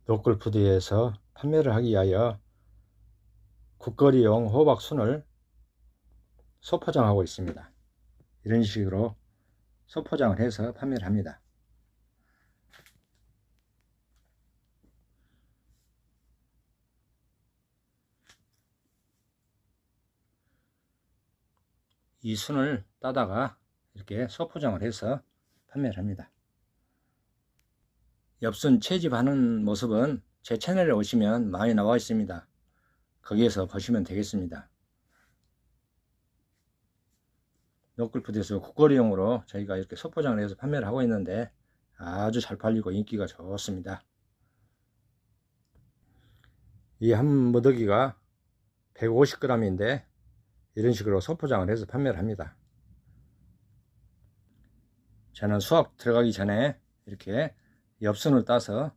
노클푸드에서 판매를 하기 위하여 국거리용 호박순을 소포장하고 있습니다. 이런 식으로 소포장을 해서 판매를 합니다. 이 순을 따다가 이렇게 소포장을 해서 판매를 합니다. 엽순 채집하는 모습은 제 채널에 오시면 많이 나와 있습니다. 거기에서 보시면 되겠습니다. 노클푸드에서 국거리용으로 저희가 이렇게 소포장을 해서 판매를 하고 있는데 아주 잘 팔리고 인기가 좋습니다. 이 한 무더기가 150g인데 이런 식으로 소포장을 해서 판매를 합니다. 저는 수확 들어가기 전에 이렇게 엽순을 따서